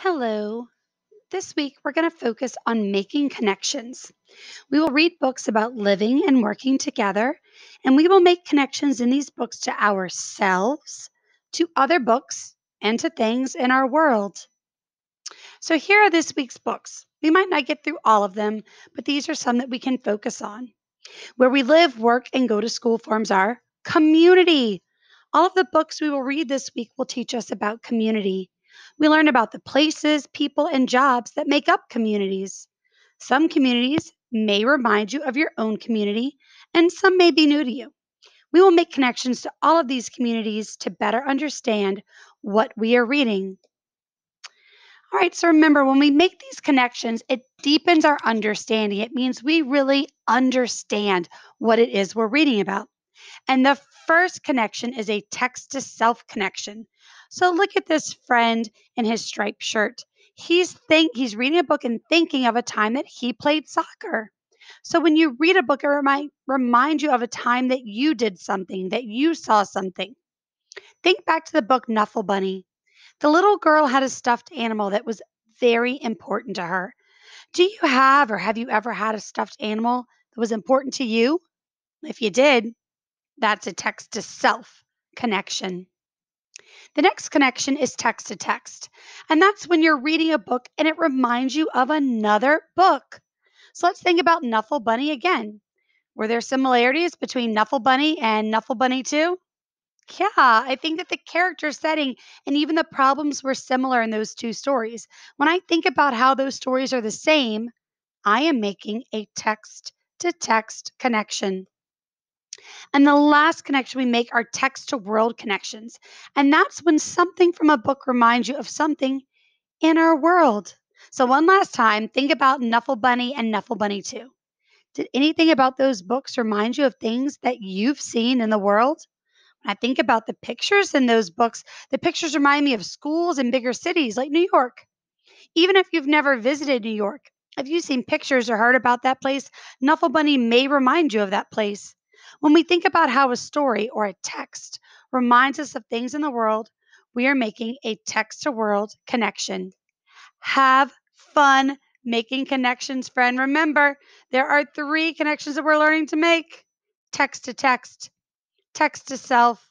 Hello. This week, we're going to focus on making connections. We will read books about living and working together, and we will make connections in these books to ourselves, to other books, and to things in our world. So, here are this week's books. We might not get through all of them, but these are some that we can focus on. Where we live, work, and go to school forms our community. All of the books we will read this week will teach us about community. We learn about the places, people, and jobs that make up communities. Some communities may remind you of your own community, and some may be new to you. We will make connections to all of these communities to better understand what we are reading. All right, so remember, when we make these connections, it deepens our understanding. It means we really understand what it is we're reading about. And the first connection is a text to self connection. So look at this friend in his striped shirt. He's reading a book and thinking of a time that he played soccer. So when you read a book, it remind you of a time that you did something, that you saw something. Think back to the book Knuffle Bunny. The little girl had a stuffed animal that was very important to her. Do you have or have you ever had a stuffed animal that was important to you? If you did, that's a text to self connection. The next connection is text to text. And that's when you're reading a book and it reminds you of another book. So let's think about Knuffle Bunny again. Were there similarities between Knuffle Bunny and Knuffle Bunny 2? Yeah, I think that the character setting and even the problems were similar in those two stories. When I think about how those stories are the same, I am making a text to text connection. And the last connection we make are text to world connections. And that's when something from a book reminds you of something in our world. So, one last time, think about Knuffle Bunny and Knuffle Bunny 2. Did anything about those books remind you of things that you've seen in the world? When I think about the pictures in those books, the pictures remind me of schools in bigger cities like New York. Even if you've never visited New York, if you've seen pictures or heard about that place, Knuffle Bunny may remind you of that place. When we think about how a story or a text reminds us of things in the world, we are making a text to world connection. Have fun making connections, friend. Remember, there are three connections that we're learning to make: text to text, text to self,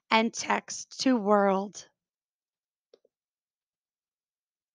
and text to world.